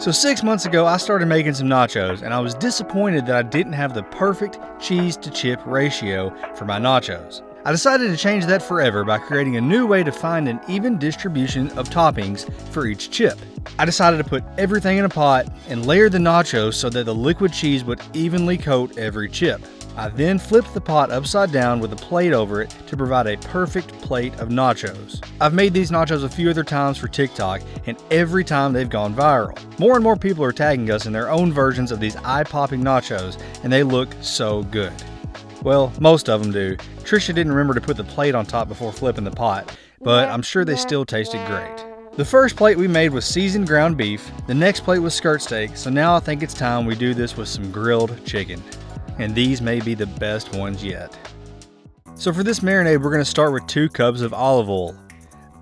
So 6 months ago, I started making some nachos, and I was disappointed that I didn't have the perfect cheese to chip ratio for my nachos. I decided to change that forever by creating a new way to find an even distribution of toppings for each chip. I decided to put everything in a pot and layer the nachos so that the liquid cheese would evenly coat every chip. I then flipped the pot upside down with a plate over it to provide a perfect plate of nachos. I've made these nachos a few other times for TikTok, and every time they've gone viral. More and more people are tagging us in their own versions of these eye-popping nachos, and they look so good. Well, most of them do. Trisha didn't remember to put the plate on top before flipping the pot, but I'm sure they still tasted great. The first plate we made was seasoned ground beef, the next plate was skirt steak, so now I think it's time we do this with some grilled chicken. And these may be the best ones yet. So for this marinade, we're going to start with 2 cups of olive oil.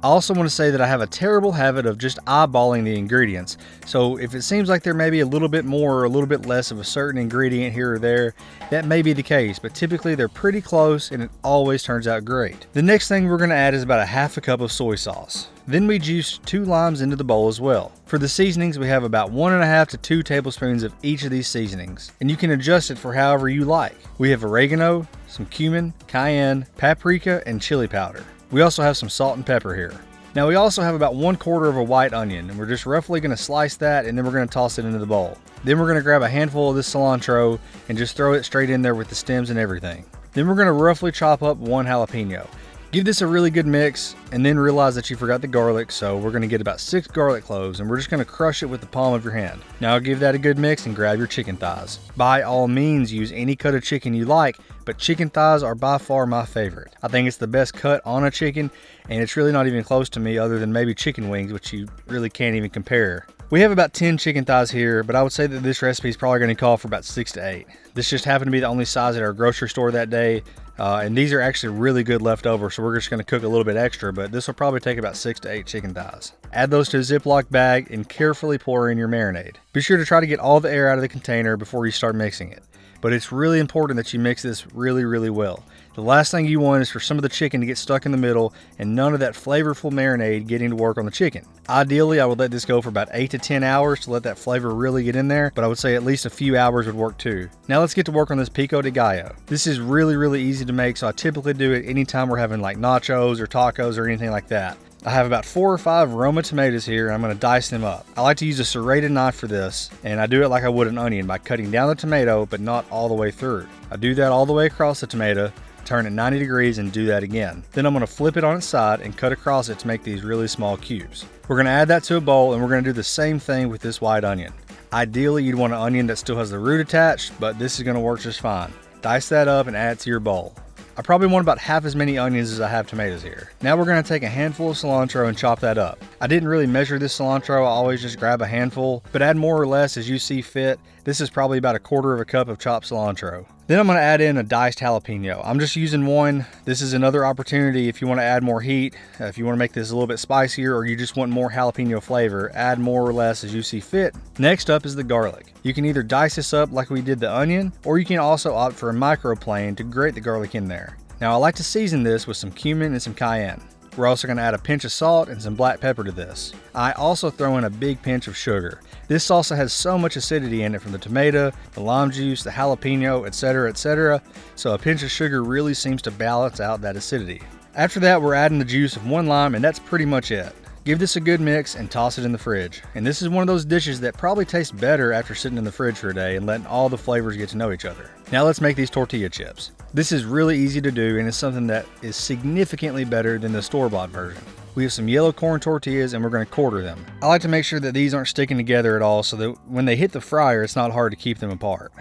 I also want to say that I have a terrible habit of just eyeballing the ingredients. So if it seems like there may be a little bit more or a little bit less of a certain ingredient here or there, that may be the case, but typically they're pretty close and it always turns out great. The next thing we're going to add is about a half a cup of soy sauce. Then we juice 2 limes into the bowl as well. For the seasonings, we have about 1.5 to 2 tablespoons of each of these seasonings, and you can adjust it for however you like. We have oregano, some cumin, cayenne, paprika, and chili powder. We also have some salt and pepper here. Now we also have about 1/4 of a white onion, and we're just roughly going to slice that, and then we're going to toss it into the bowl. Then we're going to grab a handful of this cilantro and just throw it straight in there with the stems and everything. Then we're going to roughly chop up 1 jalapeno. Give this a really good mix, and then realize that you forgot the garlic, so we're going to get about 6 garlic cloves, and we're just going to crush it with the palm of your hand. Now give that a good mix and grab your chicken thighs. By all means, use any cut of chicken you like, but chicken thighs are by far my favorite. I think it's the best cut on a chicken, and it's really not even close to me other than maybe chicken wings, which you really can't even compare. We have about 10 chicken thighs here, but I would say that this recipe is probably going to call for about 6 to 8. This just happened to be the only size at our grocery store that day. And these are actually really good leftover, so we're just going to cook a little bit extra, but this will probably take about 6 to 8 chicken thighs. Add those to a Ziploc bag and carefully pour in your marinade. Be sure to try to get all the air out of the container before you start mixing it. But it's really important that you mix this really well. The last thing you want is for some of the chicken to get stuck in the middle and none of that flavorful marinade getting to work on the chicken. Ideally, I would let this go for about 8 to 10 hours to let that flavor really get in there, but I would say at least a few hours would work too. Now let's get to work on this pico de gallo. This is really easy to make, so I typically do it anytime we're having like nachos or tacos or anything like that. I have about 4 or 5 Roma tomatoes here, and I'm going to dice them up. I like to use a serrated knife for this, and I do it like I would an onion by cutting down the tomato but not all the way through. I do that all the way across the tomato, turn it 90 degrees and do that again. Then I'm going to flip it on its side and cut across it to make these really small cubes. We're going to add that to a bowl, and we're going to do the same thing with this white onion. Ideally, you'd want an onion that still has the root attached, but this is going to work just fine. Dice that up and add it to your bowl. I probably want about half as many onions as I have tomatoes here. Now we're going to take a handful of cilantro and chop that up. I didn't really measure this cilantro, I always just grab a handful, but add more or less as you see fit. This is probably about 1/4 cup of chopped cilantro. Then I'm going to add in a diced jalapeno. I'm just using 1. This is another opportunity if you want to add more heat, if you want to make this a little bit spicier, or you just want more jalapeno flavor, add more or less as you see fit. Next up is the garlic. You can either dice this up like we did the onion, or you can also opt for a microplane to grate the garlic in there. Now I like to season this with some cumin and some cayenne. We're also going to add a pinch of salt and some black pepper to this. I also throw in a big pinch of sugar. This salsa has so much acidity in it from the tomato, the lime juice, the jalapeno, etc. So a pinch of sugar really seems to balance out that acidity. After that, we're adding the juice of 1 lime, and that's pretty much it. Give this a good mix and toss it in the fridge. And this is one of those dishes that probably tastes better after sitting in the fridge for a day and letting all the flavors get to know each other. Now let's make these tortilla chips. This is really easy to do, and it's something that is significantly better than the store-bought version. We have some yellow corn tortillas, and we're going to quarter them. I like to make sure that these aren't sticking together at all so that when they hit the fryer, it's not hard to keep them apart.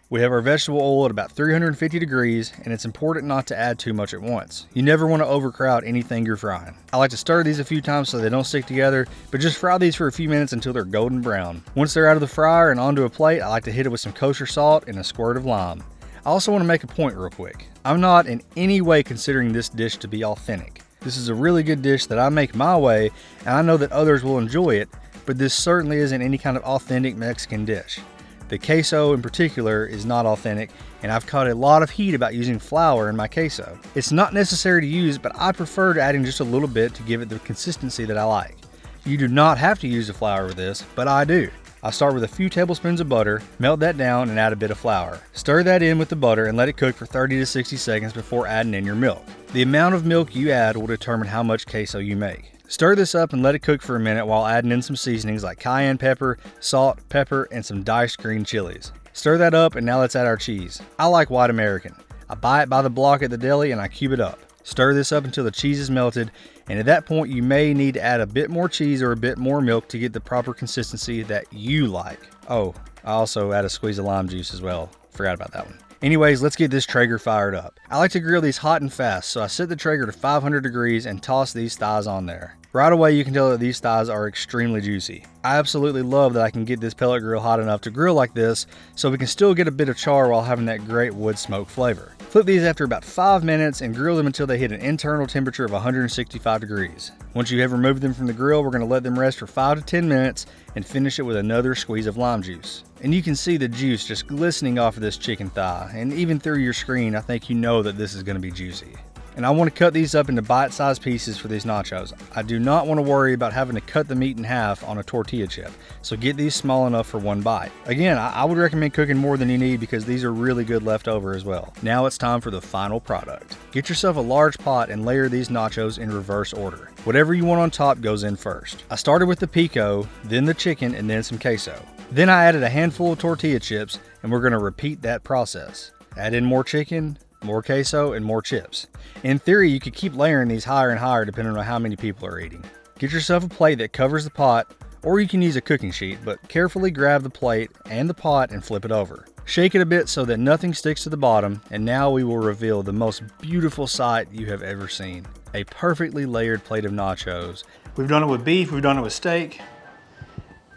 We have our vegetable oil at about 350 degrees, and it's important not to add too much at once. You never want to overcrowd anything you're frying. I like to stir these a few times so they don't stick together, but just fry these for a few minutes until they're golden brown. Once they're out of the fryer and onto a plate, I like to hit it with some kosher salt and a squirt of lime. I also want to make a point real quick. I'm not in any way considering this dish to be authentic. This is a really good dish that I make my way, and I know that others will enjoy it, but this certainly isn't any kind of authentic Mexican dish. The queso in particular is not authentic, and I've caught a lot of heat about using flour in my queso. It's not necessary to use, but I prefer adding just a little bit to give it the consistency that I like. You do not have to use the flour with this, but I do. I start with a few tablespoons of butter, melt that down and add a bit of flour. Stir that in with the butter and let it cook for 30 to 60 seconds before adding in your milk. The amount of milk you add will determine how much queso you make. Stir this up and let it cook for a minute while adding in some seasonings like cayenne pepper, salt, pepper, and some diced green chilies. Stir that up and now let's add our cheese. I like white American. I buy it by the block at the deli and I cube it up. Stir this up until the cheese is melted, and at that point you may need to add a bit more cheese or a bit more milk to get the proper consistency that you like. Oh, I also add a squeeze of lime juice as well. Forgot about that one. Anyways, let's get this Traeger fired up. I like to grill these hot and fast, so I set the Traeger to 500 degrees and toss these thighs on there. Right away you can tell that these thighs are extremely juicy. I absolutely love that I can get this pellet grill hot enough to grill like this so we can still get a bit of char while having that great wood smoke flavor. Flip these after about 5 minutes and grill them until they hit an internal temperature of 165 degrees. Once you have removed them from the grill, we're going to let them rest for 5 to 10 minutes and finish it with another squeeze of lime juice. And you can see the juice just glistening off of this chicken thigh, and even through your screen I think you know that this is going to be juicy. And I want to cut these up into bite-sized pieces for these nachos. I do not want to worry about having to cut the meat in half on a tortilla chip, so get these small enough for one bite. Again, I would recommend cooking more than you need because these are really good leftover as well. Now it's time for the final product. Get yourself a large pot and layer these nachos in reverse order. Whatever you want on top goes in first. I started with the pico, then the chicken, and then some queso. Then I added a handful of tortilla chips, and we're going to repeat that process. Add in more chicken, more queso, and more chips. In theory, you could keep layering these higher and higher depending on how many people are eating. Get yourself a plate that covers the pot, or you can use a cooking sheet, but carefully grab the plate and the pot and flip it over. Shake it a bit so that nothing sticks to the bottom, and now we will reveal the most beautiful sight you have ever seen. A perfectly layered plate of nachos. We've done it with beef, we've done it with steak,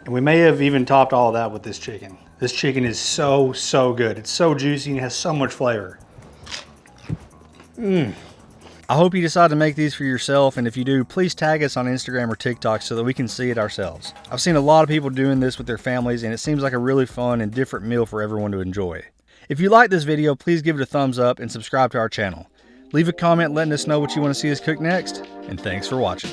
and we may have even topped all of that with this chicken. This chicken is so good. It's so juicy and has so much flavor. I hope you decide to make these for yourself, and if you do, please tag us on Instagram or TikTok so that we can see it ourselves. I've seen a lot of people doing this with their families, and it seems like a really fun and different meal for everyone to enjoy. If you like this video, please give it a thumbs up and subscribe to our channel. Leave a comment letting us know what you want to see us cook next, and thanks for watching.